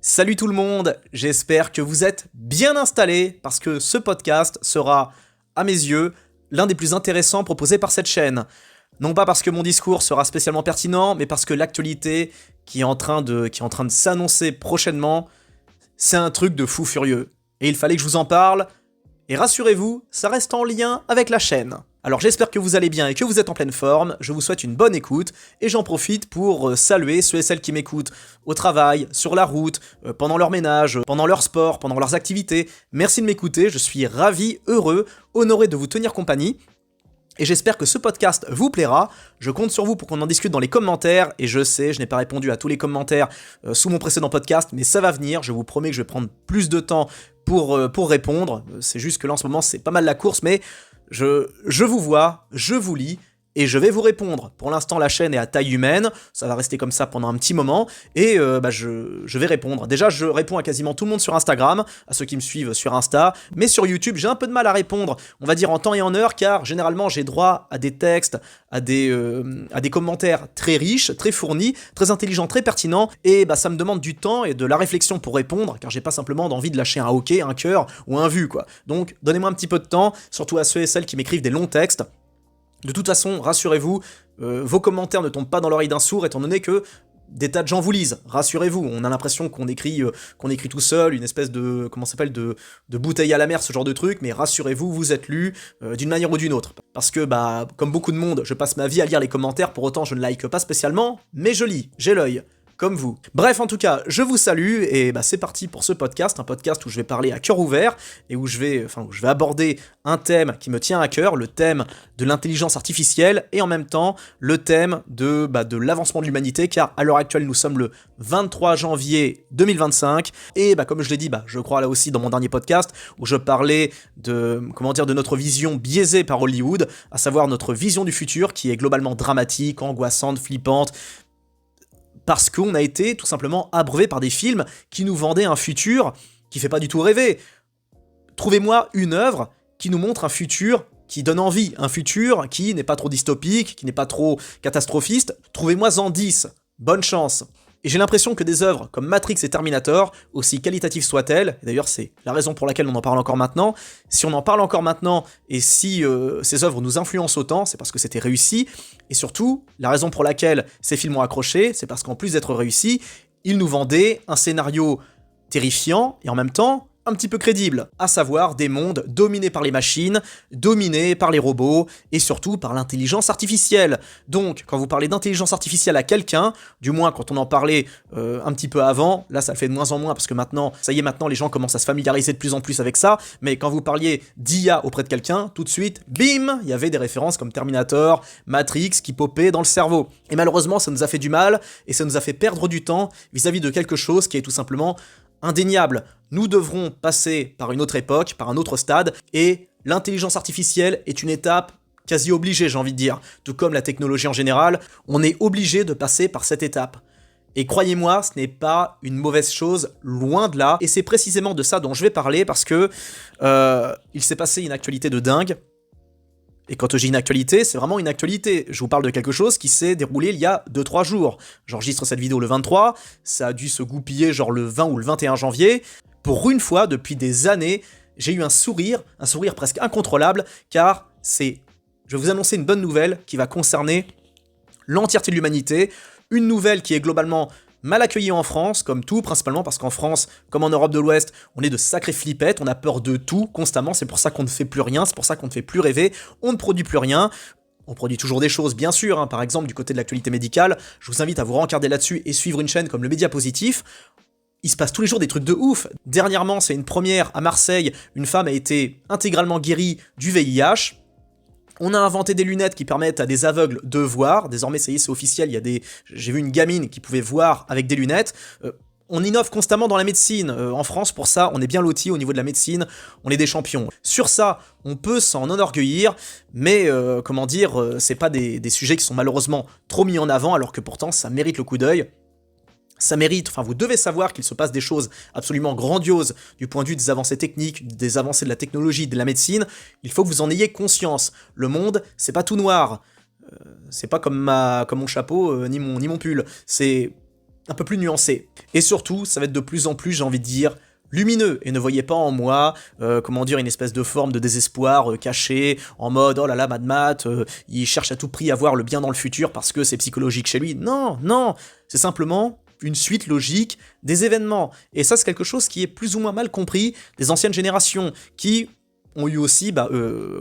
Salut tout le monde, j'espère que vous êtes bien installés parce que ce podcast sera, à mes yeux, l'un des plus intéressants proposés par cette chaîne. Non pas parce que mon discours sera spécialement pertinent, mais parce que l'actualité qui est en train de s'annoncer prochainement, c'est un truc de fou furieux. Et il fallait que je vous en parle, et rassurez-vous, ça reste en lien avec la chaîne. Alors j'espère que vous allez bien et que vous êtes en pleine forme, je vous souhaite une bonne écoute, et j'en profite pour saluer ceux et celles qui m'écoutent au travail, sur la route, pendant leur ménage, pendant leur sport, pendant leurs activités. Merci de m'écouter, je suis ravi, heureux, honoré de vous tenir compagnie. Et j'espère que ce podcast vous plaira, je compte sur vous pour qu'on en discute dans les commentaires, et je sais, je n'ai pas répondu à tous les commentaires sous mon précédent podcast, mais ça va venir, je vous promets que je vais prendre plus de temps pour répondre, c'est juste que là en ce moment c'est pas mal la course, mais je vous vois, je vous lis, et je vais vous répondre. Pour l'instant, la chaîne est à taille humaine, ça va rester comme ça pendant un petit moment, et je vais répondre. Déjà, je réponds à quasiment tout le monde sur Instagram, à ceux qui me suivent sur Insta, mais sur YouTube, j'ai un peu de mal à répondre, on va dire en temps et en heure, car généralement, j'ai droit à des textes, à des commentaires très riches, très fournis, très intelligents, très pertinents, et ça me demande du temps et de la réflexion pour répondre, car j'ai pas simplement envie de lâcher un OK, un cœur ou un vu, quoi. Donc, donnez-moi un petit peu de temps, surtout à ceux et celles qui m'écrivent des longs textes. De toute façon, rassurez-vous, vos commentaires ne tombent pas dans l'oreille d'un sourd, étant donné que des tas de gens vous lisent. Rassurez-vous, on a l'impression qu'on écrit tout seul, une espèce de, de bouteille à la mer, ce genre de truc, mais rassurez-vous, vous êtes lu d'une manière ou d'une autre. Parce que, comme beaucoup de monde, je passe ma vie à lire les commentaires, pour autant je ne like pas spécialement, mais je lis, j'ai l'œil. Comme vous. Bref, en tout cas, je vous salue, et c'est parti pour ce podcast, un podcast où je vais parler à cœur ouvert, et où je vais aborder un thème qui me tient à cœur, le thème de l'intelligence artificielle, et en même temps, le thème de l'avancement de l'humanité, car à l'heure actuelle, nous sommes le 23 janvier 2025, et comme je l'ai dit, je crois là aussi dans mon dernier podcast, où je parlais de notre vision biaisée par Hollywood, à savoir notre vision du futur, qui est globalement dramatique, angoissante, flippante, parce qu'on a été tout simplement abreuvé par des films qui nous vendaient un futur qui fait pas du tout rêver. Trouvez-moi une œuvre qui nous montre un futur qui donne envie, un futur qui n'est pas trop dystopique, qui n'est pas trop catastrophiste. Trouvez-moi-en 10, bonne chance. Et j'ai l'impression que des œuvres comme Matrix et Terminator, aussi qualitatives soient-elles, et d'ailleurs c'est la raison pour laquelle on en parle encore maintenant, si on en parle encore maintenant, et si ces œuvres nous influencent autant, c'est parce que c'était réussi, et surtout, la raison pour laquelle ces films ont accroché, c'est parce qu'en plus d'être réussis, ils nous vendaient un scénario terrifiant, et en même temps, un petit peu crédible, à savoir des mondes dominés par les machines, dominés par les robots, et surtout par l'intelligence artificielle. Donc, quand vous parlez d'intelligence artificielle à quelqu'un, du moins quand on en parlait un petit peu avant, là ça le fait de moins en moins, parce que maintenant, maintenant les gens commencent à se familiariser de plus en plus avec ça, mais quand vous parliez d'IA auprès de quelqu'un, tout de suite, bim, il y avait des références comme Terminator, Matrix qui popaient dans le cerveau. Et malheureusement, ça nous a fait du mal, et ça nous a fait perdre du temps vis-à-vis de quelque chose qui est tout simplement indéniable. Nous devrons passer par une autre époque, par un autre stade, et l'intelligence artificielle est une étape quasi obligée, j'ai envie de dire. Tout comme la technologie en général, on est obligé de passer par cette étape. Et croyez-moi, ce n'est pas une mauvaise chose, loin de là, et c'est précisément de ça dont je vais parler, parce que il s'est passé une actualité de dingue. Et quand j'ai une actualité, c'est vraiment une actualité. Je vous parle de quelque chose qui s'est déroulé il y a 2-3 jours. J'enregistre cette vidéo le 23, ça a dû se goupiller genre le 20 ou le 21 janvier. Pour une fois, depuis des années, j'ai eu un sourire presque incontrôlable, car je vais vous annoncer une bonne nouvelle qui va concerner l'entièreté de l'humanité. Une nouvelle qui est globalement mal accueilli en France, comme tout, principalement parce qu'en France, comme en Europe de l'Ouest, on est de sacrées flippettes, on a peur de tout, constamment, c'est pour ça qu'on ne fait plus rien, c'est pour ça qu'on ne fait plus rêver, on ne produit plus rien. On produit toujours des choses, bien sûr, par exemple, du côté de l'actualité médicale, je vous invite à vous rencarder là-dessus et suivre une chaîne comme Le Média Positif. Il se passe tous les jours des trucs de ouf. Dernièrement, c'est une première à Marseille, une femme a été intégralement guérie du VIH. On a inventé des lunettes qui permettent à des aveugles de voir. Désormais, ça y est, c'est officiel. J'ai vu une gamine qui pouvait voir avec des lunettes. On innove constamment dans la médecine. En France, pour ça, on est bien lotis au niveau de la médecine. On est des champions. Sur ça, on peut s'en enorgueillir, mais c'est pas des sujets qui sont malheureusement trop mis en avant, alors que pourtant, ça mérite le coup d'œil. Ça mérite, vous devez savoir qu'il se passe des choses absolument grandioses du point de vue des avancées techniques, des avancées de la technologie, de la médecine. Il faut que vous en ayez conscience. Le monde, c'est pas tout noir. C'est pas comme mon chapeau, ni mon pull. C'est un peu plus nuancé. Et surtout, ça va être de plus en plus, j'ai envie de dire, lumineux, et ne voyez pas en moi, une espèce de forme de désespoir caché, en mode oh là là, Mad Matt, il cherche à tout prix à voir le bien dans le futur parce que c'est psychologique chez lui. Non, non, c'est simplement une suite logique des événements. Et ça, c'est quelque chose qui est plus ou moins mal compris des anciennes générations, qui ont eu aussi,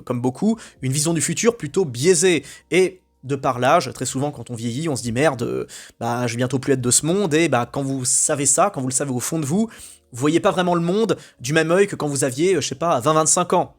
comme beaucoup, une vision du futur plutôt biaisée. Et de par l'âge, très souvent quand on vieillit, on se dit merde, je vais bientôt plus être de ce monde, et quand vous savez ça, quand vous le savez au fond de vous, vous voyez pas vraiment le monde du même œil que quand vous aviez, 20-25 ans.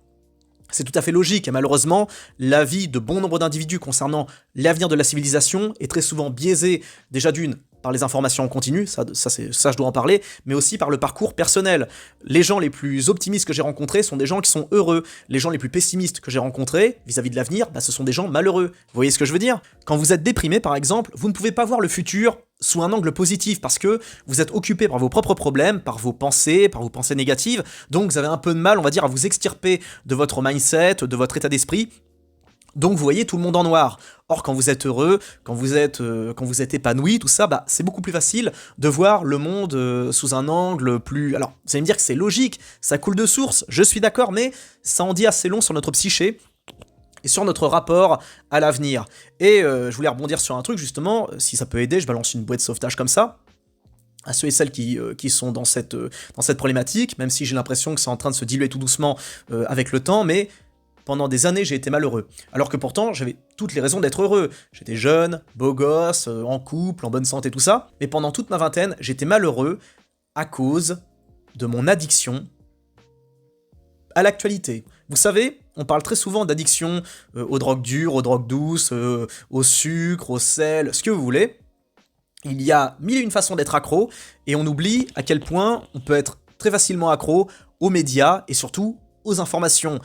C'est tout à fait logique, et malheureusement, l'avis de bon nombre d'individus concernant l'avenir de la civilisation est très souvent biaisé, déjà d'une, par les informations en continu, ça je dois en parler, mais aussi par le parcours personnel. Les gens les plus optimistes que j'ai rencontrés sont des gens qui sont heureux. Les gens les plus pessimistes que j'ai rencontrés, vis-à-vis de l'avenir, ce sont des gens malheureux. Vous voyez ce que je veux dire? Quand vous êtes déprimé, par exemple, vous ne pouvez pas voir le futur sous un angle positif, parce que vous êtes occupé par vos propres problèmes, par vos pensées négatives, donc vous avez un peu de mal, on va dire, à vous extirper de votre mindset, de votre état d'esprit. Donc vous voyez tout le monde en noir. Or quand vous êtes heureux, quand vous êtes épanoui, tout ça, c'est beaucoup plus facile de voir le monde sous un angle plus... Alors vous allez me dire que c'est logique, ça coule de source, je suis d'accord, mais ça en dit assez long sur notre psyché et sur notre rapport à l'avenir. Et je voulais rebondir sur un truc justement, si ça peut aider, je balance une bouée de sauvetage comme ça, à ceux et celles qui sont dans cette problématique, même si j'ai l'impression que c'est en train de se diluer tout doucement avec le temps, mais... Pendant des années, j'ai été malheureux. Alors que pourtant, j'avais toutes les raisons d'être heureux. J'étais jeune, beau gosse, en couple, en bonne santé, tout ça. Mais pendant toute ma vingtaine, j'étais malheureux à cause de mon addiction à l'actualité. Vous savez, on parle très souvent d'addiction aux drogues dures, aux drogues douces, au sucre, au sel, ce que vous voulez. Il y a mille et une façons d'être accro, et on oublie à quel point on peut être très facilement accro aux médias et surtout aux informations.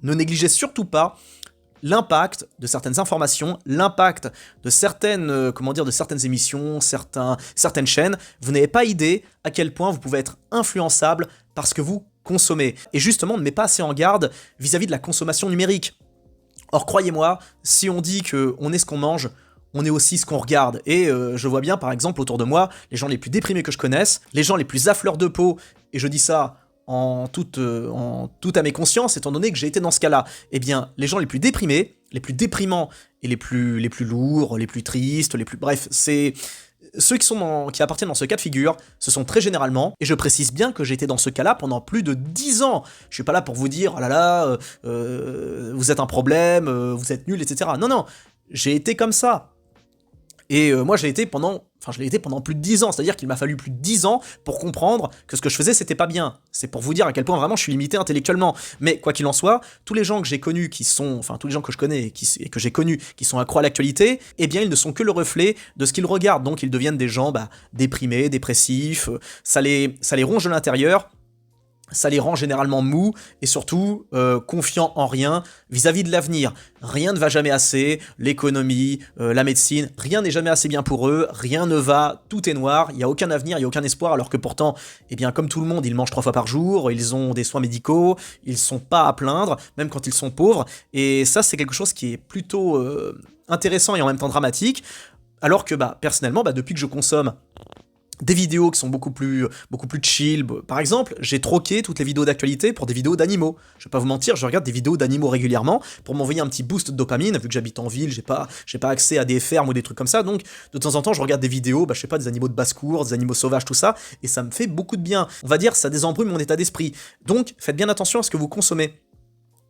Ne négligez surtout pas l'impact de certaines informations, l'impact de certaines, de certaines émissions, certaines chaînes. Vous n'avez pas idée à quel point vous pouvez être influençable par ce que vous consommez. Et justement, on ne met pas assez en garde vis-à-vis de la consommation numérique. Or, croyez-moi, si on dit qu'on est ce qu'on mange, on est aussi ce qu'on regarde. Et je vois bien, par exemple, autour de moi, les gens les plus déprimés que je connaisse, les gens les plus à fleur de peau, et je dis ça en toute à mes consciences, étant donné que j'ai été dans ce cas-là. Eh bien, les gens les plus déprimés, les plus déprimants, et les plus lourds, les plus tristes, bref, c'est... Ceux qui appartiennent dans ce cas de figure, ce sont très généralement, et je précise bien que j'ai été dans ce cas-là pendant plus de 10 ans. Je suis pas là pour vous dire, oh là là, vous êtes un problème, vous êtes nul, etc. Non, non, j'ai été comme ça. Et moi, je l'ai été pendant plus de 10 ans, c'est-à-dire qu'il m'a fallu plus de 10 ans pour comprendre que ce que je faisais, c'était pas bien. C'est pour vous dire à quel point vraiment je suis limité intellectuellement. Mais quoi qu'il en soit, tous les gens que j'ai connus tous les gens que je connais et que j'ai connus qui sont accros à l'actualité, eh bien, ils ne sont que le reflet de ce qu'ils regardent. Donc, ils deviennent des gens déprimés, dépressifs, ça les ronge de l'intérieur. Ça les rend généralement mous et surtout confiants en rien vis-à-vis de l'avenir. Rien ne va jamais assez, l'économie, la médecine, rien n'est jamais assez bien pour eux, rien ne va, tout est noir, il n'y a aucun avenir, il n'y a aucun espoir, alors que pourtant, eh bien comme tout le monde, ils mangent 3 fois par jour, ils ont des soins médicaux, ils sont pas à plaindre, même quand ils sont pauvres, et ça c'est quelque chose qui est plutôt intéressant et en même temps dramatique, alors que personnellement, depuis que je consomme des vidéos qui sont beaucoup plus chill. Par exemple, j'ai troqué toutes les vidéos d'actualité pour des vidéos d'animaux. Je vais pas vous mentir, je regarde des vidéos d'animaux régulièrement pour m'envoyer un petit boost de dopamine, vu que j'habite en ville, j'ai pas accès à des fermes ou des trucs comme ça, donc de temps en temps je regarde des vidéos, des animaux de basse-cour, des animaux sauvages, tout ça, et ça me fait beaucoup de bien. On va dire, ça désembrume mon état d'esprit. Donc, faites bien attention à ce que vous consommez.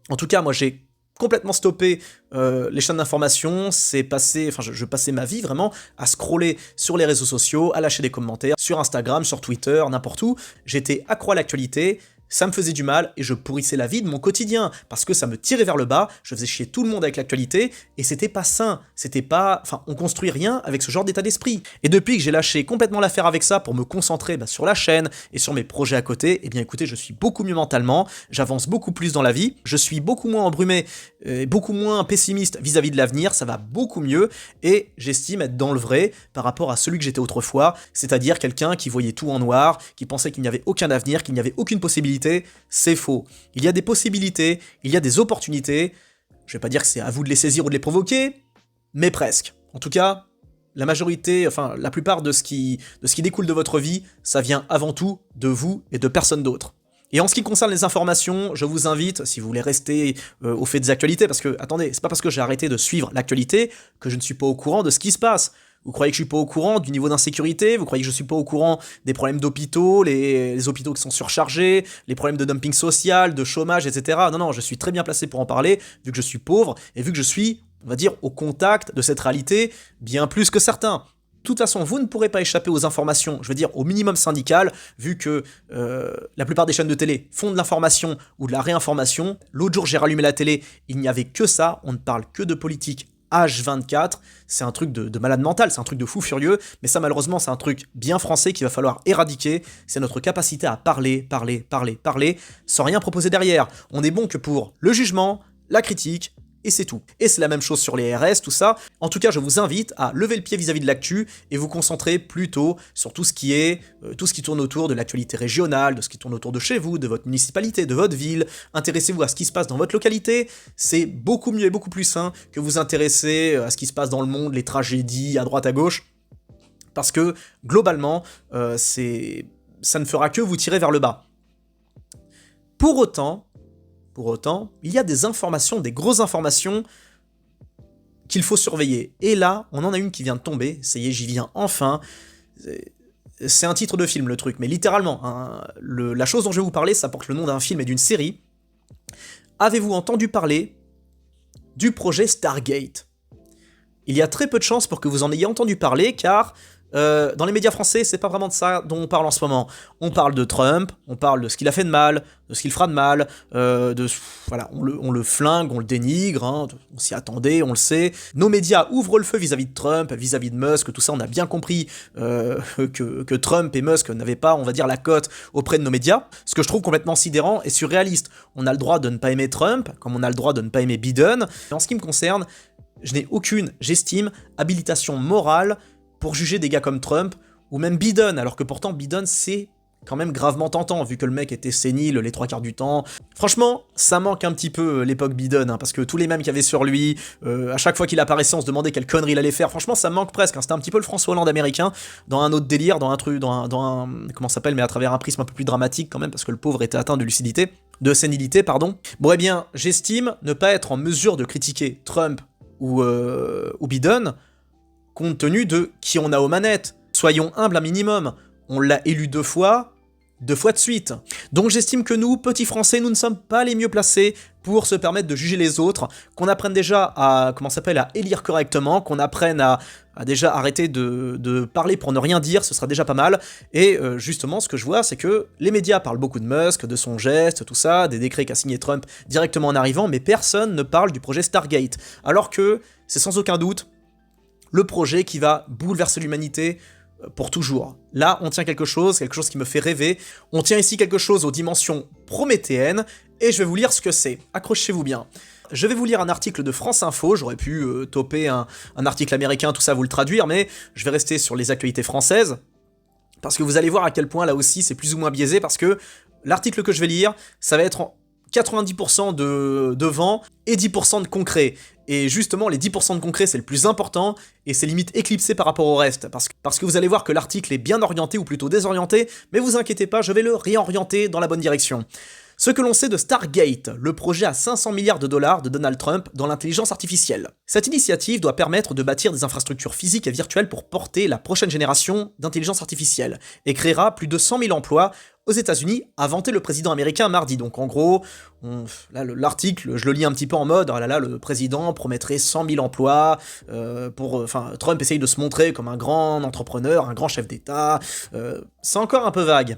En tout cas, moi j'ai complètement stoppé les chaînes d'information, je passais ma vie vraiment à scroller sur les réseaux sociaux, à lâcher des commentaires, sur Instagram, sur Twitter, n'importe où. J'étais accro à l'actualité, ça me faisait du mal et je pourrissais la vie de mon quotidien parce que ça me tirait vers le bas, je faisais chier tout le monde avec l'actualité et c'était pas sain, on construit rien avec ce genre d'état d'esprit. Et depuis que j'ai lâché complètement l'affaire avec ça pour me concentrer sur la chaîne et sur mes projets à côté, eh bien écoutez, je suis beaucoup mieux mentalement, j'avance beaucoup plus dans la vie, je suis beaucoup moins embrumé, beaucoup moins pessimiste vis-à-vis de l'avenir, ça va beaucoup mieux et j'estime être dans le vrai par rapport à celui que j'étais autrefois, c'est-à-dire quelqu'un qui voyait tout en noir, qui pensait qu'il n'y avait aucun avenir, qu'il n'y avait aucune possibilité. C'est faux. Il y a des possibilités, il y a des opportunités. Je vais pas dire que c'est à vous de les saisir ou de les provoquer, mais presque. En tout cas, la majorité, enfin la plupart de ce qui découle de votre vie, ça vient avant tout de vous et de personne d'autre. Et en ce qui concerne les informations, je vous invite, si vous voulez rester au fait des actualités, parce que, attendez, c'est pas parce que j'ai arrêté de suivre l'actualité que je ne suis pas au courant de ce qui se passe. Vous croyez que je suis pas au courant du niveau d'insécurité? Vous croyez que je suis pas au courant des problèmes d'hôpitaux, les hôpitaux qui sont surchargés, les problèmes de dumping social, de chômage, etc. Non, non, je suis très bien placé pour en parler, vu que je suis pauvre, et vu que je suis, on va dire, au contact de cette réalité, bien plus que certains. De toute façon, vous ne pourrez pas échapper aux informations, je veux dire au minimum syndical, vu que la plupart des chaînes de télé font de l'information ou de la réinformation. L'autre jour, j'ai rallumé la télé, il n'y avait que ça, on ne parle que de politique H24, c'est un truc de malade mental, c'est un truc de fou furieux, mais ça malheureusement c'est un truc bien français qu'il va falloir éradiquer, c'est notre capacité à parler, sans rien proposer derrière. On est bon que pour le jugement, la critique, et c'est tout. Et c'est la même chose sur les RS, tout ça. En tout cas, je vous invite à lever le pied vis-à-vis de l'actu et vous concentrer plutôt sur tout ce qui tourne autour de l'actualité régionale, de ce qui tourne autour de chez vous, de votre municipalité, de votre ville. Intéressez-vous à ce qui se passe dans votre localité. C'est beaucoup mieux et beaucoup plus sain que vous intéresser à ce qui se passe dans le monde, les tragédies à droite à gauche. Parce que, globalement, ça ne fera que vous tirer vers le bas. Pour autant, il y a des informations, des grosses informations qu'il faut surveiller. Et là, on en a une qui vient de tomber, ça y est, j'y viens enfin. C'est un titre de film, le truc, mais littéralement, hein, la chose dont je vais vous parler, ça porte le nom d'un film et d'une série. Avez-vous entendu parler du projet Stargate? Il y a très peu de chances pour que vous en ayez entendu parler, car dans les médias français, c'est pas vraiment de ça dont on parle en ce moment. On parle de Trump, on parle de ce qu'il a fait de mal, de ce qu'il fera de mal, voilà, on le flingue, on le dénigre, hein, on s'y attendait, on le sait. Nos médias ouvrent le feu vis-à-vis de Trump, vis-à-vis de Musk, tout ça, on a bien compris que Trump et Musk n'avaient pas, on va dire, la cote auprès de nos médias, ce que je trouve complètement sidérant et surréaliste. On a le droit de ne pas aimer Trump, comme on a le droit de ne pas aimer Biden. Et en ce qui me concerne, je n'ai aucune, j'estime, habilitation morale pour juger des gars comme Trump, ou même Biden, alors que pourtant Biden c'est quand même gravement tentant, vu que le mec était sénile les 3/4 du temps. Franchement, ça manque un petit peu l'époque Biden, hein, parce que tous les mèmes qu'il y avait sur lui, à chaque fois qu'il apparaissait, on se demandait quelle connerie il allait faire. Franchement, ça manque presque, hein. C'était un petit peu le François Hollande américain, dans un autre délire, dans un truc, dans un comment ça s'appelle, mais à travers un prisme un peu plus dramatique quand même, parce que le pauvre était atteint de sénilité, pardon. Bon, eh bien, j'estime ne pas être en mesure de critiquer Trump ou Biden, compte tenu de qui on a aux manettes. Soyons humbles un minimum, on l'a élu 2 fois de suite. Donc j'estime que nous, petits Français, nous ne sommes pas les mieux placés pour se permettre de juger les autres, qu'on apprenne déjà à, à élire correctement, qu'on apprenne à déjà arrêter de parler pour ne rien dire, ce sera déjà pas mal. Et justement, ce que je vois, c'est que les médias parlent beaucoup de Musk, de son geste, tout ça, des décrets qu'a signé Trump directement en arrivant, mais personne ne parle du projet Stargate. Alors que c'est sans aucun doute le projet qui va bouleverser l'humanité pour toujours. Là, on tient quelque chose qui me fait rêver. On tient ici quelque chose aux dimensions prométhéennes, et je vais vous lire ce que c'est. Accrochez-vous bien. Je vais vous lire un article de France Info, j'aurais pu toper un article américain, tout ça, vous le traduire, mais je vais rester sur les actualités françaises, parce que vous allez voir à quel point, là aussi, c'est plus ou moins biaisé, parce que l'article que je vais lire, ça va être 90% de vent et 10% de concret. Et justement, les 10% de concret, c'est le plus important, et c'est limite éclipsé par rapport au reste, parce que vous allez voir que l'article est bien orienté, ou plutôt désorienté, mais vous inquiétez pas, je vais le réorienter dans la bonne direction. Ce que l'on sait de Stargate, le projet à 500 milliards de dollars de Donald Trump dans l'intelligence artificielle. Cette initiative doit permettre de bâtir des infrastructures physiques et virtuelles pour porter la prochaine génération d'intelligence artificielle, et créera plus de 100 000 emplois aux États-Unis, a vanté le président américain mardi. Donc en gros, là l'article, je le lis un petit peu en mode, oh là là, le président promettrait 100 000 emplois, Trump essaye de se montrer comme un grand entrepreneur, un grand chef d'État, c'est encore un peu vague.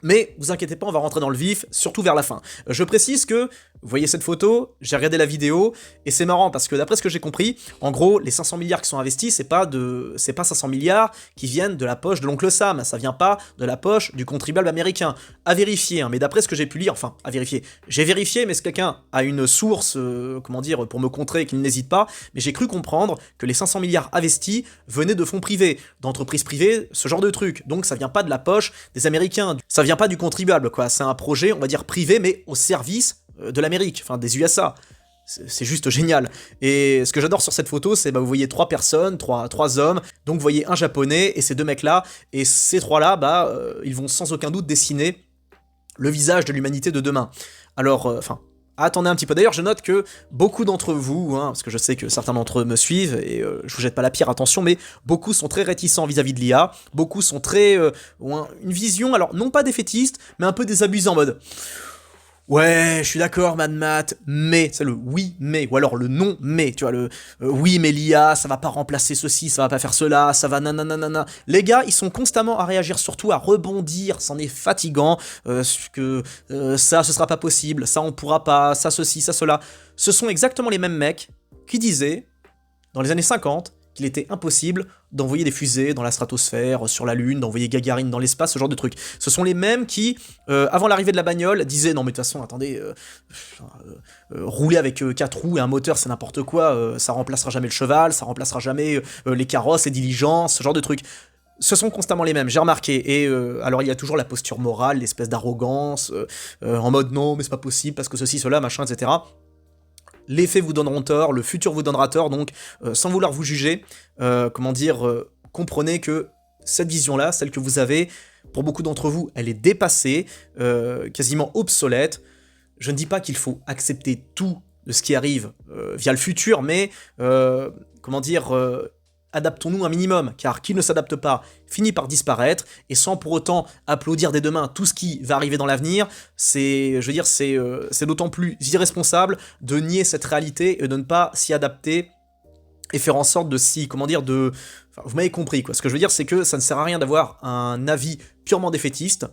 Mais vous inquiétez pas, on va rentrer dans le vif, surtout vers la fin. Je précise que, vous voyez cette photo, j'ai regardé la vidéo, et c'est marrant parce que d'après ce que j'ai compris, en gros, les 500 milliards qui sont investis, c'est pas 500 milliards qui viennent de la poche de l'oncle Sam, ça vient pas de la poche du contribuable américain. À vérifier, hein, mais d'après ce que j'ai pu lire, enfin, à vérifier, j'ai vérifié, mais si quelqu'un a une source, pour me contrer, qu'il n'hésite pas, mais j'ai cru comprendre que les 500 milliards investis venaient de fonds privés, d'entreprises privées, ce genre de truc. Donc ça vient pas de la poche des Américains, ça vient pas du contribuable, quoi. C'est un projet, on va dire, privé, mais au service de l'Amérique, enfin des USA. C'est juste génial. Et ce que j'adore sur cette photo, c'est vous voyez 3 personnes, 3 hommes, donc vous voyez un japonais et ces 2 mecs-là, et ces 3-là, ils vont sans aucun doute dessiner le visage de l'humanité de demain. Alors, attendez un petit peu. D'ailleurs, je note que beaucoup d'entre vous, parce que je sais que certains d'entre eux me suivent, et je vous jette pas la pierre, attention, mais beaucoup sont très réticents vis-à-vis de l'IA, beaucoup sont très... ont une vision, alors non pas défaitiste, mais un peu désabusée en mode... Ouais, je suis d'accord, Mad Matt, mais, c'est le oui, mais, ou alors le non, mais, tu vois, le oui, mais l'IA, ça va pas remplacer ceci, ça va pas faire cela, ça va nanana. Les gars, ils sont constamment à réagir, surtout à rebondir, c'en est fatigant, ça, ce sera pas possible, ça, on pourra pas, ça, ceci, ça, cela. Ce sont exactement les mêmes mecs qui disaient, dans les années 50, qu'il était impossible d'envoyer des fusées dans la stratosphère, sur la Lune, d'envoyer Gagarine dans l'espace, ce genre de trucs. Ce sont les mêmes qui, avant l'arrivée de la bagnole, disaient « Non mais de toute façon, attendez, rouler avec 4 roues et un moteur, c'est n'importe quoi, ça remplacera jamais le cheval, ça remplacera jamais les carrosses, les diligences, ce genre de trucs. » Ce sont constamment les mêmes, j'ai remarqué, et alors il y a toujours la posture morale, l'espèce d'arrogance, en mode « Non, mais c'est pas possible, parce que ceci, cela, machin, etc. » Les faits vous donneront tort, le futur vous donnera tort, donc sans vouloir vous juger, comprenez que cette vision-là, celle que vous avez, pour beaucoup d'entre vous, elle est dépassée, quasiment obsolète. Je ne dis pas qu'il faut accepter tout de ce qui arrive via le futur, mais adaptons-nous un minimum, car qui ne s'adapte pas finit par disparaître, et sans pour autant applaudir dès demain tout ce qui va arriver dans l'avenir, c'est d'autant plus irresponsable de nier cette réalité et de ne pas s'y adapter et faire en sorte de vous m'avez compris, quoi. Ce que je veux dire, c'est que ça ne sert à rien d'avoir un avis purement défaitiste,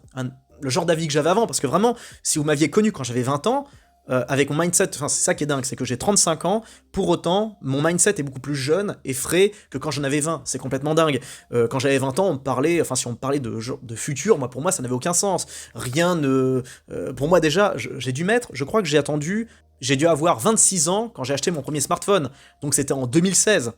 le genre d'avis que j'avais avant, parce que vraiment, si vous m'aviez connu quand j'avais 20 ans, avec mon mindset, c'est ça qui est dingue, c'est que j'ai 35 ans, pour autant, mon mindset est beaucoup plus jeune et frais que quand j'en avais 20, c'est complètement dingue. Quand j'avais 20 ans, si on me parlait de futur, pour moi, ça n'avait aucun sens. Pour moi, déjà, je crois que j'ai dû avoir 26 ans quand j'ai acheté mon premier smartphone, donc c'était en 2016.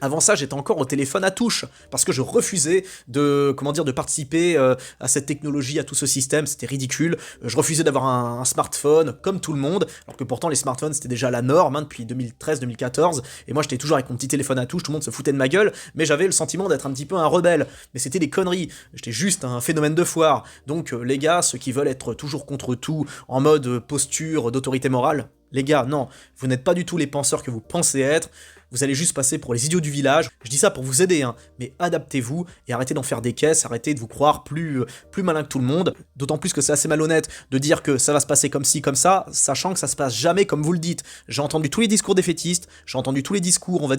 Avant ça, j'étais encore au téléphone à touche, parce que je refusais de participer à cette technologie, à tout ce système, c'était ridicule. Je refusais d'avoir un smartphone, comme tout le monde, alors que pourtant les smartphones c'était déjà la norme, depuis 2013-2014, et moi j'étais toujours avec mon petit téléphone à touche, tout le monde se foutait de ma gueule, mais j'avais le sentiment d'être un petit peu un rebelle. Mais c'était des conneries, j'étais juste un phénomène de foire. Donc les gars, ceux qui veulent être toujours contre tout, en mode posture d'autorité morale, les gars, non, vous n'êtes pas du tout les penseurs que vous pensez être, vous allez juste passer pour les idiots du village. Je dis ça pour vous aider, mais adaptez-vous et arrêtez d'en faire des caisses, arrêtez de vous croire plus malin que tout le monde, d'autant plus que c'est assez malhonnête de dire que ça va se passer comme ci, comme ça, sachant que ça se passe jamais comme vous le dites. J'ai entendu tous les discours défaitistes, j'ai entendu tous les discours,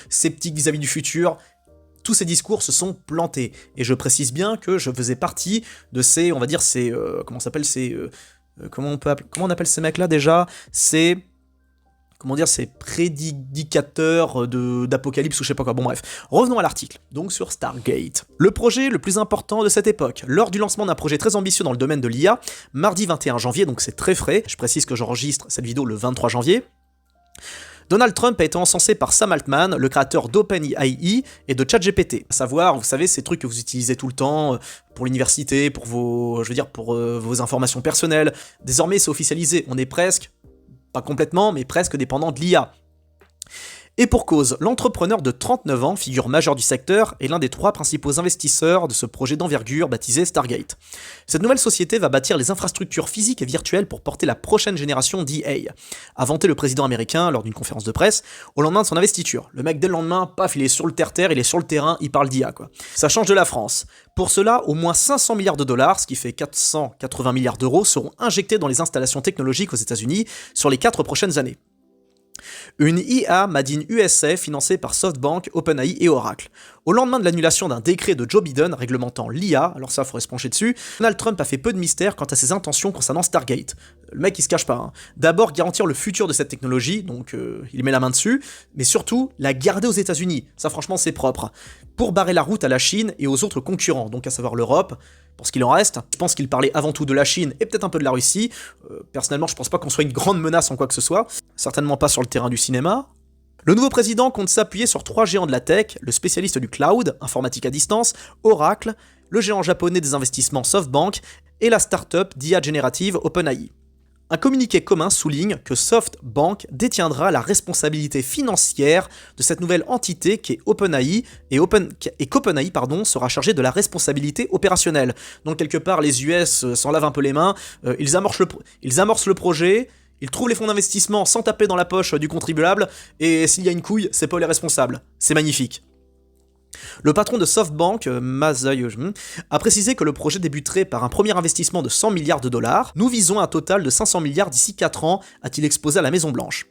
sceptiques vis-à-vis du futur. Tous ces discours se sont plantés, et je précise bien que je faisais partie de ces, comment on appelle ces mecs-là déjà ? Ces prédicateurs d'apocalypse ou je sais pas quoi. Bon bref, revenons à l'article, donc sur Stargate. Le projet le plus important de cette époque, lors du lancement d'un projet très ambitieux dans le domaine de l'IA, mardi 21 janvier, donc c'est très frais, je précise que j'enregistre cette vidéo le 23 janvier, Donald Trump a été encensé par Sam Altman, le créateur d'OpenAI et de ChatGPT. À savoir, vous savez, ces trucs que vous utilisez tout le temps pour l'université, pour vos informations personnelles. Désormais, c'est officialisé, on est presque, pas complètement, mais presque dépendant de l'IA. Et pour cause, l'entrepreneur de 39 ans, figure majeure du secteur, est l'un des 3 principaux investisseurs de ce projet d'envergure baptisé Stargate. Cette nouvelle société va bâtir les infrastructures physiques et virtuelles pour porter la prochaine génération d'IA, a vanté le président américain lors d'une conférence de presse au lendemain de son investiture. Le mec, dès le lendemain, paf, il est sur le terre-terre, il est sur le terrain, il parle d'IA, quoi. Ça change de la France. Pour cela, au moins 500 milliards de dollars, ce qui fait 480 milliards d'euros, seront injectés dans les installations technologiques aux États-Unis sur les 4 prochaines années. Une IA Made in USA financée par SoftBank, OpenAI et Oracle. Au lendemain de l'annulation d'un décret de Joe Biden réglementant l'IA, alors ça, faudrait se pencher dessus, Donald Trump a fait peu de mystère quant à ses intentions concernant Stargate. Le mec, il se cache pas. D'abord, garantir le futur de cette technologie, donc il met la main dessus, mais surtout, la garder aux États-Unis. Ça, franchement, c'est propre. Pour barrer la route à la Chine et aux autres concurrents, donc à savoir l'Europe. Pour ce qu'il en reste, je pense qu'il parlait avant tout de la Chine et peut-être un peu de la Russie. Personnellement, je pense pas qu'on soit une grande menace en quoi que ce soit. Certainement pas sur le terrain du cinéma. Le nouveau président compte s'appuyer sur 3 géants de la tech, le spécialiste du cloud, informatique à distance, Oracle, le géant japonais des investissements SoftBank et la start-up d'IA générative OpenAI. Un communiqué commun souligne que SoftBank détiendra la responsabilité financière de cette nouvelle entité qui est OpenAI et qu'OpenAI sera chargé de la responsabilité opérationnelle. Donc quelque part les US s'en lavent un peu les mains, ils amorcent le projet, ils trouvent les fonds d'investissement sans taper dans la poche du contribuable, et s'il y a une couille, c'est pas les responsables. C'est magnifique. Le patron de SoftBank, Masai, a précisé que le projet débuterait par un premier investissement de 100 milliards de dollars. Nous visons un total de 500 milliards d'ici 4 ans, a-t-il exposé à la Maison-Blanche.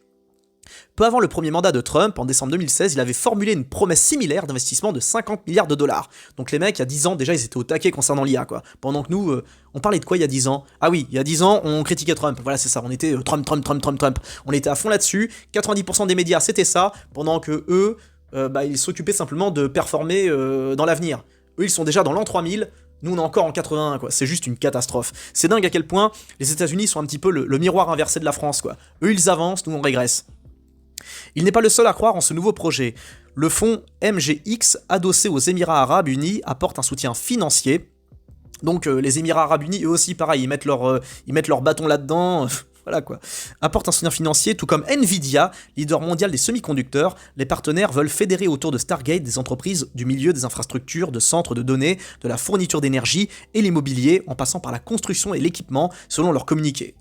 Peu avant le premier mandat de Trump, en décembre 2016, il avait formulé une promesse similaire d'investissement de 50 milliards de dollars. Donc les mecs, il y a 10 ans, déjà, ils étaient au taquet concernant l'IA, quoi. Pendant que nous, on parlait de quoi il y a 10 ans? Ah oui, il y a 10 ans, on critiquait Trump. Voilà, c'est ça, on était Trump. On était à fond là-dessus. 90% des médias, c'était ça, pendant que eux, ils s'occupaient simplement de performer dans l'avenir. Eux, ils sont déjà dans l'an 3000, nous, on est encore en 81, quoi. C'est juste une catastrophe. C'est dingue à quel point les États-Unis sont un petit peu le miroir inversé de la France, quoi. Eux, ils avancent, nous, on régresse. Il n'est pas le seul à croire en ce nouveau projet. Le fonds MGX, adossé aux Émirats Arabes Unis, apporte un soutien financier. Donc les Émirats Arabes Unis, eux aussi, pareil, ils mettent leur bâton là-dedans. Voilà quoi. Apporte un soutien financier, tout comme Nvidia, leader mondial des semi-conducteurs. Les partenaires veulent fédérer autour de Stargate des entreprises du milieu des infrastructures, de centres de données, de la fourniture d'énergie et l'immobilier, en passant par la construction et l'équipement, selon leur communiqué.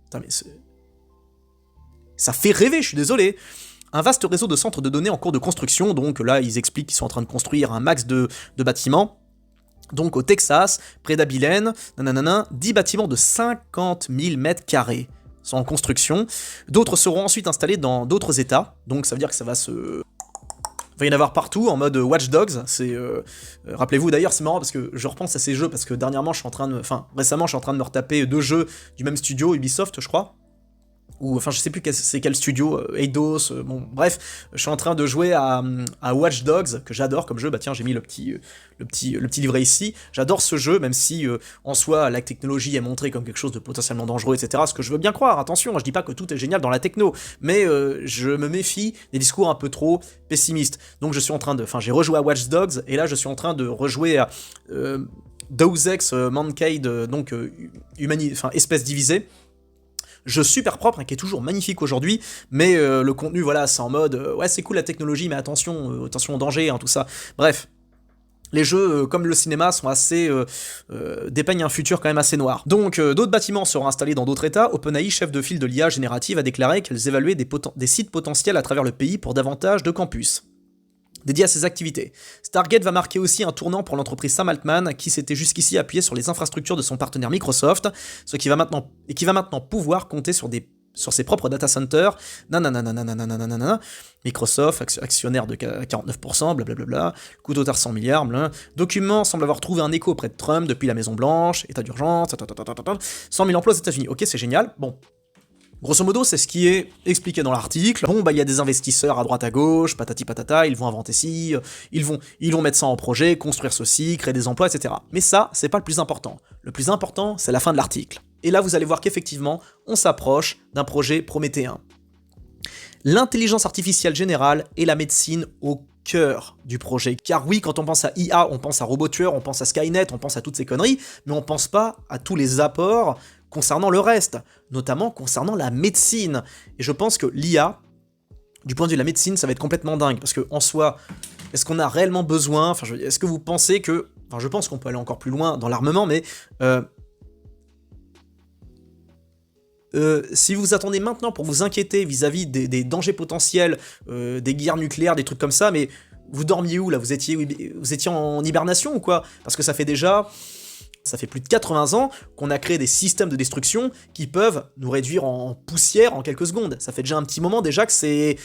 Putain, mais ça fait rêver, je suis désolé. Un vaste réseau de centres de données en cours de construction, donc là ils expliquent qu'ils sont en train de construire un max de bâtiments. Donc au Texas, près d'Abilene, 10 bâtiments de 50 000 mètres carrés sont en construction. D'autres seront ensuite installés dans d'autres états, donc ça veut dire que ça va se... Il va y en avoir partout, en mode Watch Dogs. Rappelez-vous, d'ailleurs, c'est marrant parce que je repense à ces jeux, parce que récemment, je suis en train de me retaper 2 jeux du même studio, Ubisoft, je crois. Ou enfin je sais plus c'est quel studio, Eidos, bon bref, je suis en train de jouer à Watch Dogs, que j'adore comme jeu. Bah tiens, j'ai mis le petit livret ici. J'adore ce jeu, même si en soi la technologie est montrée comme quelque chose de potentiellement dangereux, etc. Ce que je veux bien croire, attention, je dis pas que tout est génial dans la techno, mais je me méfie des discours un peu trop pessimistes. Donc j'ai rejoué à Watch Dogs, et là je suis en train de rejouer à Deus Ex Mankind, donc espèce divisée. Jeu super propre, qui est toujours magnifique aujourd'hui, mais le contenu, voilà, c'est en mode ouais, c'est cool la technologie, mais attention au danger, tout ça. Bref, les jeux, comme le cinéma, sont assez dépeignent un futur quand même assez noir. Donc, d'autres bâtiments seront installés dans d'autres états. OpenAI, chef de file de l'IA générative, a déclaré qu'elles évaluaient des sites potentiels à travers le pays pour davantage de campus dédié à ses activités. Stargate va marquer aussi un tournant pour l'entreprise Sam Altman, qui s'était jusqu'ici appuyée sur les infrastructures de son partenaire Microsoft, qui va maintenant pouvoir compter sur ses propres data centers. Microsoft, actionnaire de 49%, blablabla, coût total 100 milliards, Document semble avoir trouvé un écho auprès de Trump depuis la Maison-Blanche, état d'urgence, 100 000 emplois aux États-Unis. Ok, c'est génial. Bon. Grosso modo, c'est ce qui est expliqué dans l'article. Bon, il y a des investisseurs à droite à gauche, patati patata, ils vont inventer ci, ils vont mettre ça en projet, construire ceci, créer des emplois, etc. Mais ça, c'est pas le plus important. Le plus important, c'est la fin de l'article. Et là, vous allez voir qu'effectivement, on s'approche d'un projet prométhéen. L'intelligence artificielle générale et la médecine au cœur du projet. Car oui, quand on pense à IA, on pense à robot tueur, on pense à Skynet, on pense à toutes ces conneries, mais on pense pas à tous les apports concernant le reste, notamment concernant la médecine. Et je pense que l'IA, du point de vue de la médecine, ça va être complètement dingue, parce que en soi, est-ce qu'on a réellement besoin, est-ce que vous pensez que, je pense qu'on peut aller encore plus loin dans l'armement, mais si vous attendez maintenant pour vous inquiéter vis-à-vis des dangers potentiels, des guerres nucléaires, des trucs comme ça, mais vous dormiez où là? Vous étiez en hibernation ou quoi? Parce que ça fait plus de 80 ans qu'on a créé des systèmes de destruction qui peuvent nous réduire en poussière en quelques secondes. Ça fait déjà un petit moment déjà que c'est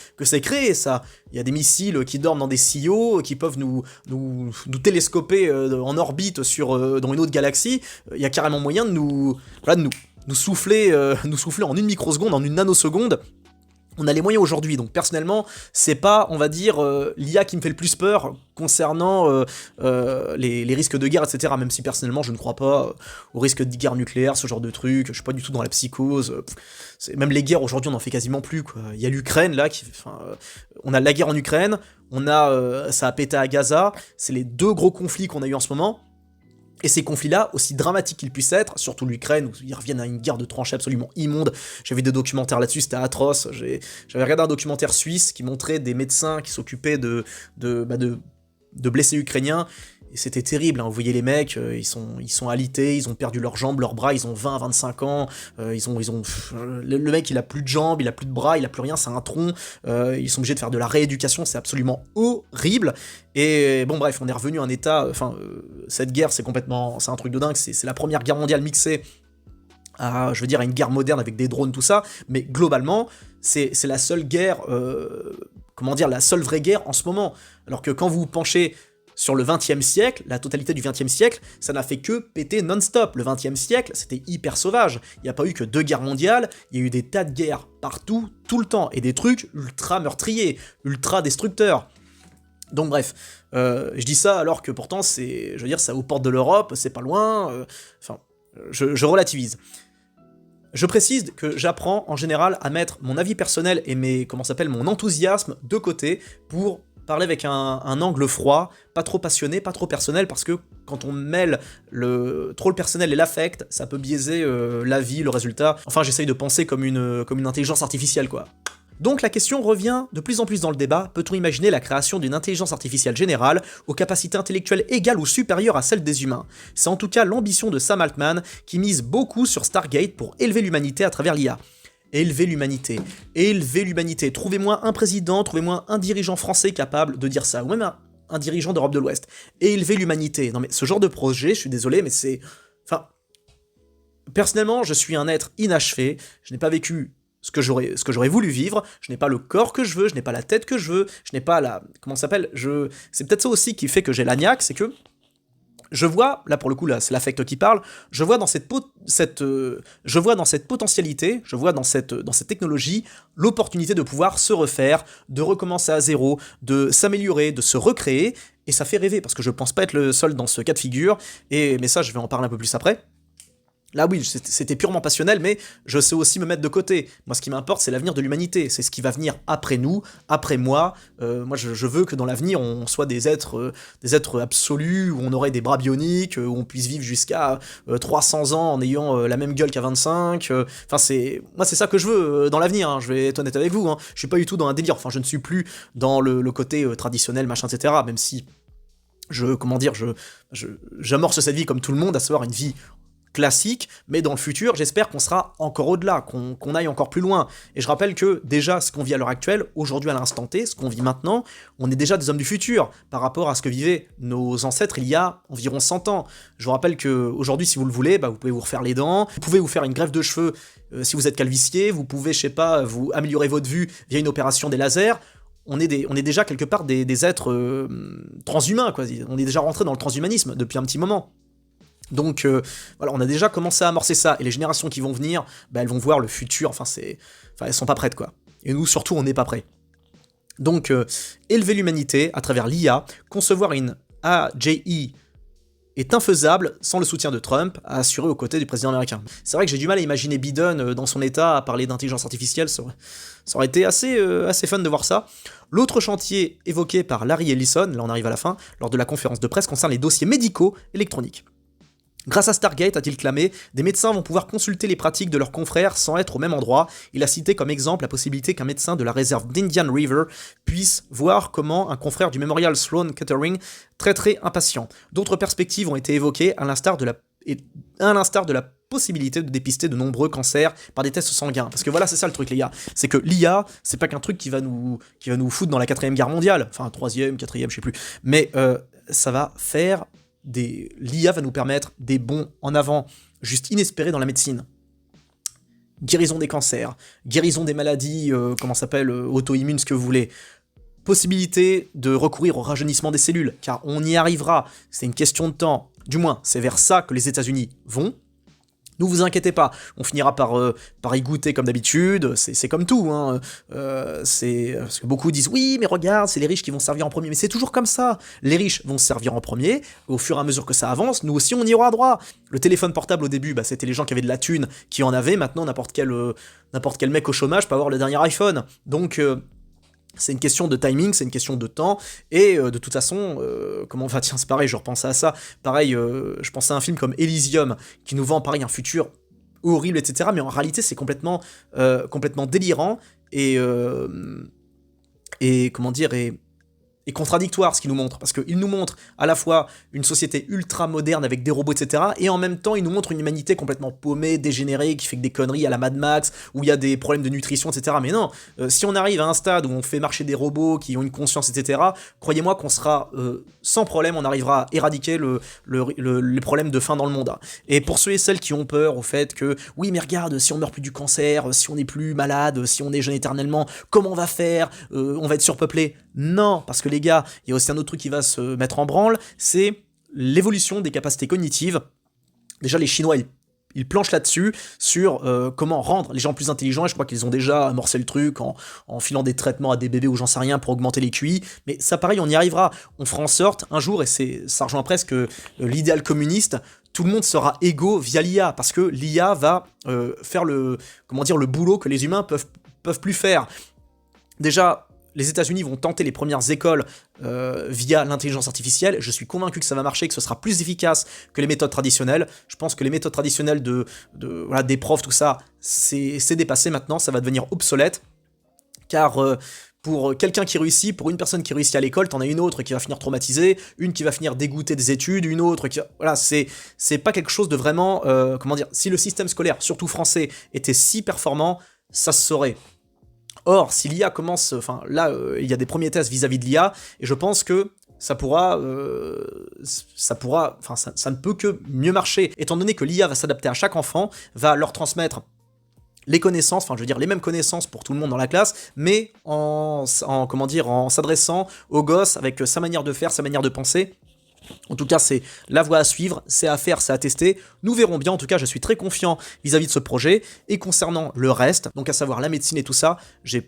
créé, ça. Il y a des missiles qui dorment dans des silos, qui peuvent nous télescoper en orbite dans une autre galaxie. Il y a carrément moyen de nous souffler en une microseconde, en une nanoseconde. On a les moyens aujourd'hui, donc personnellement, c'est pas, on va dire, l'IA qui me fait le plus peur concernant les risques de guerre, etc. Même si personnellement, je ne crois pas au risque de guerre nucléaire, ce genre de truc. Je suis pas du tout dans la psychose. Même les guerres aujourd'hui, on en fait quasiment plus, quoi. Il y a l'Ukraine là, on a la guerre en Ukraine, ça a pété à Gaza. C'est les 2 gros conflits qu'on a eu en ce moment. Et ces conflits-là, aussi dramatiques qu'ils puissent être, surtout l'Ukraine, où ils reviennent à une guerre de tranchées absolument immonde. J'ai vu des documentaires là-dessus, c'était atroce. J'avais regardé un documentaire suisse qui montrait des médecins qui s'occupaient de blessés ukrainiens. Et c'était terrible, hein. Vous voyez les mecs, ils sont alités, ils ont perdu leurs jambes, leurs bras, ils ont 20 à 25 ans, le mec il a plus de jambes, il a plus de bras, il a plus rien, c'est un tronc, ils sont obligés de faire de la rééducation, c'est absolument horrible. Et bon bref, on est revenu à un état, cette guerre c'est un truc de dingue, c'est la première guerre mondiale mixée à une guerre moderne avec des drones, tout ça, mais globalement, c'est la seule guerre, la seule vraie guerre en ce moment. Alors que quand vous vous penchez sur le XXe siècle, la totalité du XXe siècle, ça n'a fait que péter non-stop. Le XXe siècle, c'était hyper sauvage. Il n'y a pas eu que 2 guerres mondiales, il y a eu des tas de guerres partout, tout le temps, et des trucs ultra meurtriers, ultra destructeurs. Donc bref, je dis ça alors que pourtant, c'est aux portes de l'Europe, c'est pas loin, je relativise. Je précise que j'apprends en général à mettre mon avis personnel et mon enthousiasme de côté pour parler avec un angle froid, pas trop passionné, pas trop personnel, parce que quand on mêle trop le personnel et l'affect, ça peut biaiser l'avis, le résultat. Enfin, j'essaye de penser comme une intelligence artificielle, quoi. Donc la question revient de plus en plus dans le débat, peut-on imaginer la création d'une intelligence artificielle générale aux capacités intellectuelles égales ou supérieures à celles des humains? C'est en tout cas l'ambition de Sam Altman qui mise beaucoup sur Stargate pour élever l'humanité à travers l'IA. Élever l'humanité. Trouvez-moi un président, trouvez-moi un dirigeant français capable de dire ça, ou même un dirigeant d'Europe de l'Ouest. Élever l'humanité. Non mais ce genre de projet, je suis désolé, mais c'est... Personnellement, je suis un être inachevé, je n'ai pas vécu ce que j'aurais voulu vivre, je n'ai pas le corps que je veux, je n'ai pas la tête que je veux, je n'ai pas la... Comment ça s'appelle ? C'est peut-être ça aussi qui fait que j'ai la niaque, c'est que je vois, là pour le coup, là c'est l'affect qui parle, je vois dans cette potentialité, je vois dans cette technologie, l'opportunité de pouvoir se refaire, de recommencer à zéro, de s'améliorer, de se recréer, et ça fait rêver, parce que je pense pas être le seul dans ce cas de figure, mais ça je vais en parler un peu plus après. Là oui, c'était purement passionnel, mais je sais aussi me mettre de côté. Moi, ce qui m'importe, c'est l'avenir de l'humanité. C'est ce qui va venir après nous, après moi. Moi, je veux que dans l'avenir, on soit des êtres absolus, où on aurait des bras bioniques, où on puisse vivre jusqu'à 300 ans en ayant la même gueule qu'à 25. Moi, c'est ça que je veux dans l'avenir, hein. Je vais être honnête avec vous, hein. Je suis pas du tout dans un délire. Enfin, je ne suis plus dans le côté traditionnel, machin, etc. Même si j'amorce cette vie comme tout le monde, à savoir une vie classique, mais dans le futur, j'espère qu'on sera encore au-delà, qu'on aille encore plus loin. Et je rappelle que déjà, ce qu'on vit à l'heure actuelle, aujourd'hui à l'instant T, ce qu'on vit maintenant, on est déjà des hommes du futur, par rapport à ce que vivaient nos ancêtres il y a environ 100 ans. Je vous rappelle qu'aujourd'hui, si vous le voulez, vous pouvez vous refaire les dents, vous pouvez vous faire une greffe de cheveux si vous êtes calvicier, vous pouvez, vous améliorer votre vue via une opération des lasers. On est déjà quelque part des êtres transhumains, quoi. On est déjà rentré dans le transhumanisme depuis un petit moment. Donc voilà, on a déjà commencé à amorcer ça, et les générations qui vont venir, elles vont voir le futur, elles sont pas prêtes, quoi. Et nous, surtout, on n'est pas prêts. Donc, élever l'humanité à travers l'IA, concevoir une AGI est infaisable sans le soutien de Trump, à assurer aux côtés du président américain. C'est vrai que j'ai du mal à imaginer Biden dans son état à parler d'intelligence artificielle, ça aurait été assez fun de voir ça. L'autre chantier évoqué par Larry Ellison, là on arrive à la fin, lors de la conférence de presse, concerne les dossiers médicaux électroniques. Grâce à Stargate, a-t-il clamé, des médecins vont pouvoir consulter les pratiques de leurs confrères sans être au même endroit. Il a cité comme exemple la possibilité qu'un médecin de la réserve d'Indian River puisse voir comment un confrère du Memorial Sloan Kettering traiterait un patient. D'autres perspectives ont été évoquées, à l'instar de la possibilité de dépister de nombreux cancers par des tests sanguins. Parce que voilà, c'est ça le truc, les gars. C'est que l'IA, c'est pas qu'un truc qui va nous foutre dans la 4ème guerre mondiale. Enfin, 3ème, 4ème, je sais plus. Mais ça va faire... L'IA va nous permettre des bonds en avant juste inespérés dans la médecine. Guérison des cancers, guérison des maladies, auto-immunes, ce que vous voulez. Possibilité de recourir au rajeunissement des cellules, car on y arrivera, c'est une question de temps. Du moins, c'est vers ça que les États-Unis vont. Ne vous inquiétez pas, on finira par y goûter comme d'habitude, c'est comme tout, hein. Parce que beaucoup disent « Oui, mais regarde, c'est les riches qui vont servir en premier », mais c'est toujours comme ça. Les riches vont se servir en premier, au fur et à mesure que ça avance, nous aussi on y aura droit. Le téléphone portable au début, c'était les gens qui avaient de la thune qui en avaient, maintenant n'importe quel mec au chômage peut avoir le dernier iPhone. Donc C'est une question de timing, c'est une question de temps, et de toute façon, enfin tiens, c'est pareil, je repensais à ça, pareil, je pensais à un film comme Elysium, qui nous vend pareil un futur horrible, etc., mais en réalité c'est complètement délirant, et comment dire, et contradictoire ce qu'il nous montre, parce qu'il nous montre à la fois une société ultra moderne avec des robots, etc., et en même temps il nous montre une humanité complètement paumée, dégénérée, qui fait que des conneries à la Mad Max, où il y a des problèmes de nutrition, etc. Mais non, si on arrive à un stade où on fait marcher des robots qui ont une conscience, etc., croyez-moi qu'on sera sans problème, on arrivera à éradiquer les problèmes de faim dans le monde. Et pour ceux et celles qui ont peur au fait que, oui mais regarde, si on meurt plus du cancer, si on n'est plus malade, si on est jeune éternellement, comment on va faire, on va être surpeuplé. Non, parce que les gars, il y a aussi un autre truc qui va se mettre en branle, c'est l'évolution des capacités cognitives. Déjà, les Chinois, ils planchent là-dessus, sur comment rendre les gens plus intelligents, et je crois qu'ils ont déjà amorcé le truc en filant des traitements à des bébés ou j'en sais rien pour augmenter les QI, mais ça pareil, on y arrivera. On fera en sorte, un jour, et ça rejoint presque l'idéal communiste, tout le monde sera égaux via l'IA, parce que l'IA va faire le boulot que les humains peuvent plus faire. Déjà, les États-Unis vont tenter les premières écoles via l'intelligence artificielle. Je suis convaincu que ça va marcher, que ce sera plus efficace que les méthodes traditionnelles. Je pense que les méthodes traditionnelles des profs, tout ça, c'est dépassé maintenant, ça va devenir obsolète. Car pour quelqu'un qui réussit, pour une personne qui réussit à l'école, t'en as une autre qui va finir traumatisée, une qui va finir dégoûtée des études, une autre qui... Voilà, c'est pas quelque chose de vraiment... si le système scolaire, surtout français, était si performant, ça se saurait. Or, si l'IA commence... Enfin, là, il y a des premiers tests vis-à-vis de l'IA, et je pense que ça ne peut que mieux marcher, étant donné que l'IA va s'adapter à chaque enfant, va leur transmettre les connaissances, enfin je veux dire les mêmes connaissances pour tout le monde dans la classe, mais en s'adressant aux gosses avec sa manière de faire, sa manière de penser. En tout cas, c'est la voie à suivre, c'est à faire, c'est à tester. Nous verrons bien, en tout cas, je suis très confiant vis-à-vis de ce projet. Et concernant le reste, donc à savoir la médecine et tout ça, je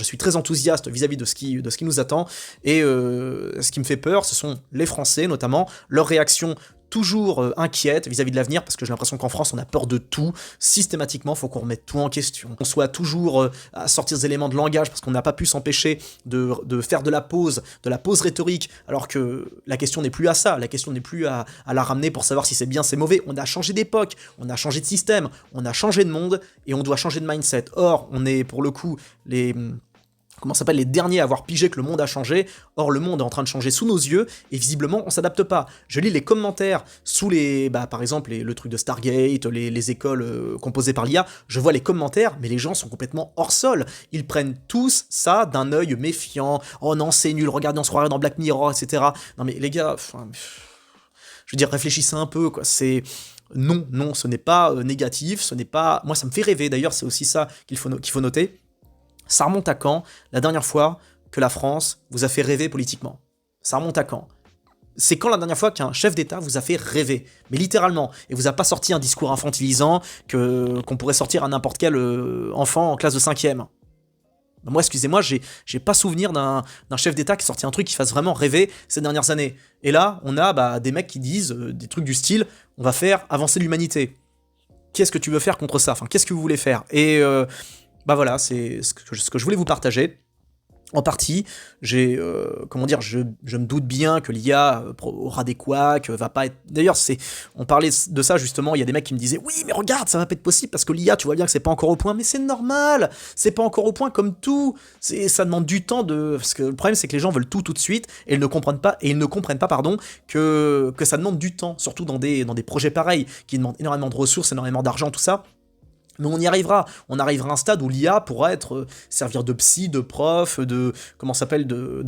suis très enthousiaste vis-à-vis de ce qui nous attend. Et ce qui me fait peur, ce sont les Français, notamment, leur réaction toujours inquiète vis-à-vis de l'avenir, parce que j'ai l'impression qu'en France on a peur de tout, systématiquement faut qu'on remette tout en question, qu'on soit toujours à sortir des éléments de langage, parce qu'on n'a pas pu s'empêcher de faire de la pause rhétorique, alors que la question n'est plus à ça, la question n'est plus à la ramener pour savoir si c'est bien, c'est mauvais. On a changé d'époque, on a changé de système, on a changé de monde, et on doit changer de mindset. Or, on est pour le coup les derniers à avoir pigé que le monde a changé. Or, le monde est en train de changer sous nos yeux, et visiblement, on s'adapte pas. Je lis les commentaires sous par exemple, le truc de Stargate, les écoles composées par l'IA, je vois les commentaires, mais les gens sont complètement hors sol. Ils prennent tous ça d'un œil méfiant. Oh non, c'est nul, regardez, on se croirait dans Black Mirror, etc. Non mais les gars, je veux dire, réfléchissez un peu, quoi. Non, ce n'est pas négatif, ce n'est pas... Moi, ça me fait rêver, d'ailleurs, c'est aussi ça qu'il faut noter. Ça remonte à quand, la dernière fois que la France vous a fait rêver politiquement? Ça remonte à quand? C'est quand la dernière fois qu'un chef d'État vous a fait rêver? Mais littéralement. Et vous a pas sorti un discours infantilisant qu'on pourrait sortir à n'importe quel enfant en classe de 5e. Moi, excusez-moi, j'ai pas souvenir d'un chef d'État qui sorti un truc qui fasse vraiment rêver ces dernières années. Et là, on a des mecs qui disent des trucs du style « on va faire avancer l'humanité ». Qu'est-ce que tu veux faire contre ça? Enfin, qu'est-ce que vous voulez faire? Et... voilà, c'est ce que je voulais vous partager. En partie, je me doute bien que l'IA aura des couacs, va pas être... D'ailleurs, on parlait de ça justement, il y a des mecs qui me disaient « Oui, mais regarde, ça va pas être possible parce que l'IA, tu vois bien que c'est pas encore au point. » Mais c'est normal, c'est pas encore au point comme tout. Ça demande du temps Parce que le problème, c'est que les gens veulent tout de suite et ils ne comprennent pas, que ça demande du temps, surtout dans des projets pareils, qui demandent énormément de ressources, énormément d'argent, tout ça. Mais on y arrivera. On arrivera à un stade où l'IA pourra servir de psy, de prof, de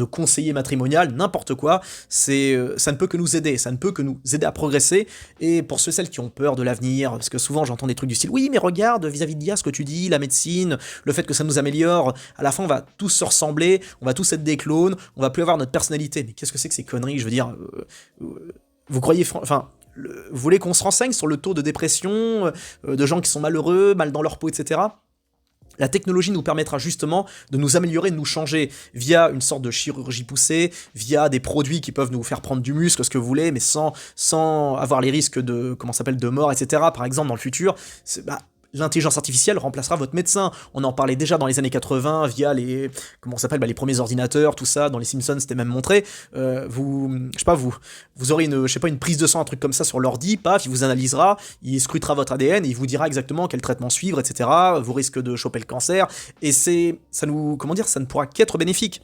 conseiller matrimonial, n'importe quoi. Ça ne peut que nous aider. Ça ne peut que nous aider à progresser. Et pour ceux et celles qui ont peur de l'avenir, parce que souvent j'entends des trucs du style « Oui, mais regarde, vis-à-vis de l'IA, ce que tu dis, la médecine, le fait que ça nous améliore, à la fin on va tous se ressembler, on va tous être des clones, on va plus avoir notre personnalité. » Mais qu'est-ce que c'est que ces conneries? Je veux dire, vous croyez... Vous voulez qu'on se renseigne sur le taux de dépression, de gens qui sont malheureux, mal dans leur peau, etc. La technologie nous permettra justement de nous améliorer, de nous changer via une sorte de chirurgie poussée, via des produits qui peuvent nous faire prendre du muscle, ce que vous voulez, mais sans avoir les risques de mort, etc. Par exemple, dans le futur, l'intelligence artificielle remplacera votre médecin. On en parlait déjà dans les années 80 via les les premiers ordinateurs, tout ça. Dans les Simpsons, c'était même montré. Vous aurez une prise de sang, un truc comme ça sur l'ordi. Paf, il vous analysera, il scrutera votre ADN et il vous dira exactement quel traitement suivre, etc. Vos risques de choper le cancer. Et ça ne pourra qu'être bénéfique.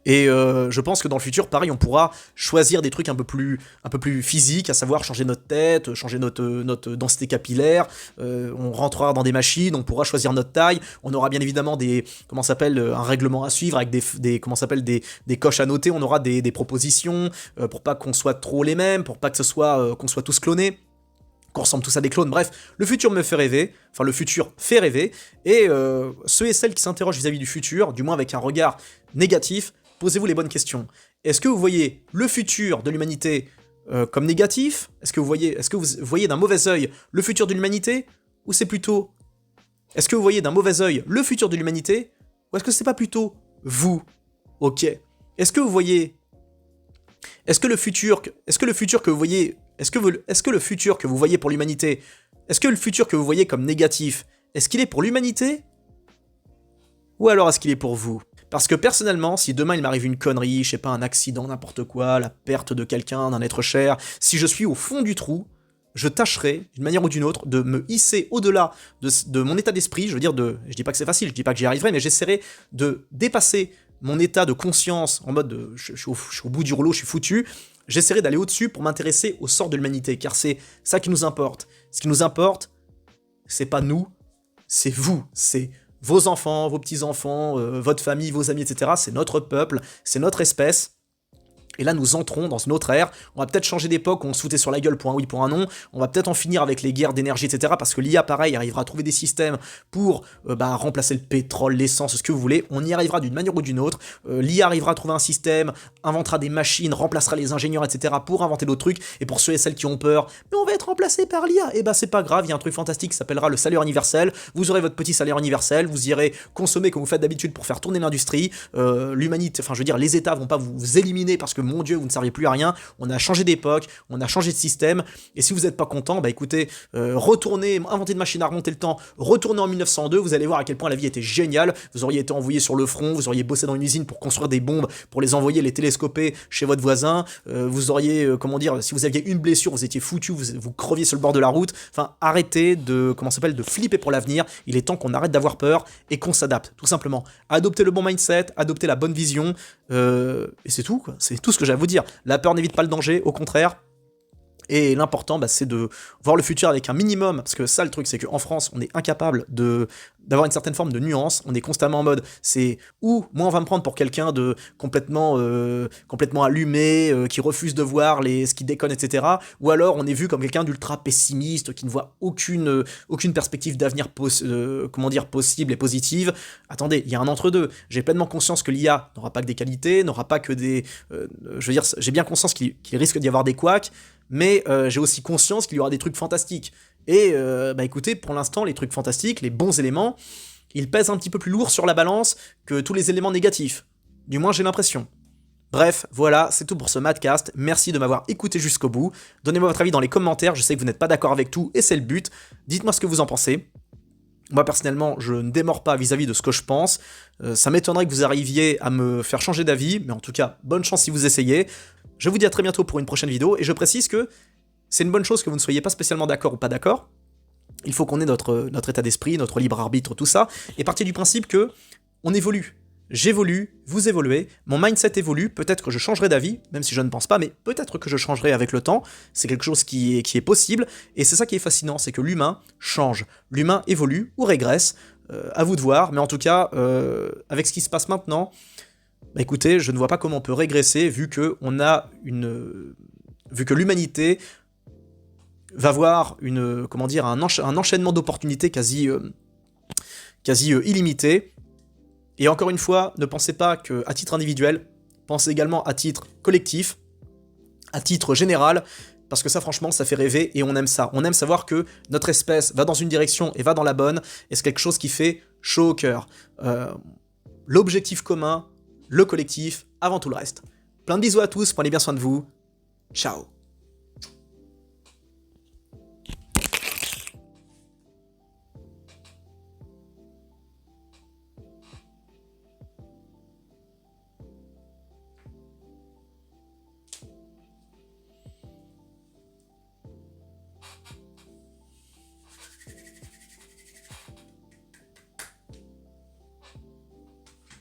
Et je pense que dans le futur, pareil, on pourra choisir des trucs un peu plus physiques, à savoir changer notre tête, changer notre densité capillaire, on rentrera dans des machines, on pourra choisir notre taille, on aura bien évidemment un règlement à suivre avec des coches à noter, on aura des propositions, pour pas qu'on soit trop les mêmes, pour pas que qu'on soit tous clonés, qu'on ressemble tous à des clones. Bref, le futur me fait rêver, enfin le futur fait rêver, et ceux et celles qui s'interrogent vis-à-vis du futur, du moins avec un regard négatif, posez-vous les bonnes questions. Est-ce que vous voyez le futur de l'humanité comme négatif ? Est-ce que vous voyez d'un mauvais œil le futur de l'humanité ? Ou c'est plutôt... Est-ce que vous voyez d'un mauvais œil le futur de l'humanité ? Ou est-ce que c'est pas plutôt vous ? Ok. Est-ce que le futur que vous voyez... Est-ce que le futur que vous voyez pour l'humanité... Est-ce que le futur que vous voyez comme négatif... Est-ce qu'il est pour l'humanité ? Ou alors est-ce qu'il est pour vous ? Parce que personnellement, si demain il m'arrive une connerie, je sais pas, un accident, n'importe quoi, la perte de quelqu'un, d'un être cher, si je suis au fond du trou, je tâcherai, d'une manière ou d'une autre, de me hisser au-delà de mon état d'esprit, je dis pas que c'est facile, je dis pas que j'y arriverai, mais j'essaierai de dépasser mon état de conscience, en mode je suis au bout du rouleau, je suis foutu, j'essaierai d'aller au-dessus pour m'intéresser au sort de l'humanité, car c'est ça qui nous importe. Ce qui nous importe, c'est pas nous, c'est vous, c'est vos enfants, vos petits-enfants, votre famille, vos amis, etc. C'est notre peuple, c'est notre espèce. Et là, nous entrons dans une autre ère. On va peut-être changer d'époque où on se foutait sur la gueule pour un oui, pour un non. On va peut-être en finir avec les guerres d'énergie, etc. Parce que l'IA, pareil, arrivera à trouver des systèmes pour remplacer le pétrole, l'essence, ce que vous voulez. On y arrivera d'une manière ou d'une autre. L'IA arrivera à trouver un système, inventera des machines, remplacera les ingénieurs, etc. pour inventer d'autres trucs. Et pour ceux et celles qui ont peur, mais on va être remplacé par l'IA. Et c'est pas grave, il y a un truc fantastique qui s'appellera le salaire universel. Vous aurez votre petit salaire universel, vous irez consommer comme vous faites d'habitude pour faire tourner l'industrie. L'humanité, les États vont pas vous éliminer parce que mon Dieu, vous ne servez plus à rien, on a changé d'époque, on a changé de système, et si vous n'êtes pas content, écoutez, retournez, inventez une machine à remonter le temps, retournez en 1902, vous allez voir à quel point la vie était géniale, vous auriez été envoyé sur le front, vous auriez bossé dans une usine pour construire des bombes, pour les envoyer, les télescoper chez votre voisin, vous auriez, si vous aviez une blessure, vous étiez foutu, vous creviez sur le bord de la route, enfin, arrêtez de flipper pour l'avenir, il est temps qu'on arrête d'avoir peur, et qu'on s'adapte, tout simplement. Adoptez le bon mindset, adoptez la bonne vision, et c'est tout, quoi. C'est tout ce que j'ai à vous dire. La peur n'évite pas le danger, au contraire. Et l'important, c'est de voir le futur avec un minimum, parce que ça, le truc, c'est qu'en France, on est incapable d'avoir une certaine forme de nuance, on est constamment en mode, moi on va me prendre pour quelqu'un de complètement allumé, qui refuse de voir ce qui déconne, etc. Ou alors on est vu comme quelqu'un d'ultra pessimiste, qui ne voit aucune perspective d'avenir possible et positive. Attendez, il y a un entre-deux. J'ai pleinement conscience que l'IA n'aura pas que des qualités, n'aura pas que des... j'ai bien conscience qu'il risque d'y avoir des couacs, mais j'ai aussi conscience qu'il y aura des trucs fantastiques. Et écoutez, pour l'instant, les trucs fantastiques, les bons éléments, ils pèsent un petit peu plus lourd sur la balance que tous les éléments négatifs. Du moins, j'ai l'impression. Bref, voilà, c'est tout pour ce Madcast. Merci de m'avoir écouté jusqu'au bout. Donnez-moi votre avis dans les commentaires, je sais que vous n'êtes pas d'accord avec tout, et c'est le but. Dites-moi ce que vous en pensez. Moi, personnellement, je ne démords pas vis-à-vis de ce que je pense. Ça m'étonnerait que vous arriviez à me faire changer d'avis, mais en tout cas, bonne chance si vous essayez. Je vous dis à très bientôt pour une prochaine vidéo, et je précise que c'est une bonne chose que vous ne soyez pas spécialement d'accord ou pas d'accord. Il faut qu'on ait notre état d'esprit, notre libre arbitre, tout ça, et partir du principe que on évolue. J'évolue, vous évoluez, mon mindset évolue, peut-être que je changerai d'avis, même si je ne pense pas, mais peut-être que je changerai avec le temps, c'est quelque chose qui est possible, et c'est ça qui est fascinant, c'est que l'humain change, l'humain évolue ou régresse, à vous de voir, mais en tout cas, avec ce qui se passe maintenant, écoutez, je ne vois pas comment on peut régresser, vu que l'humanité va voir un enchaînement d'opportunités quasi illimité. Et encore une fois, ne pensez pas qu'à titre individuel, pensez également à titre collectif, à titre général, parce que ça franchement, ça fait rêver et on aime ça. On aime savoir que notre espèce va dans une direction et va dans la bonne, et c'est quelque chose qui fait chaud au cœur. L'objectif commun, le collectif, avant tout le reste. Plein de bisous à tous, prenez bien soin de vous. Ciao.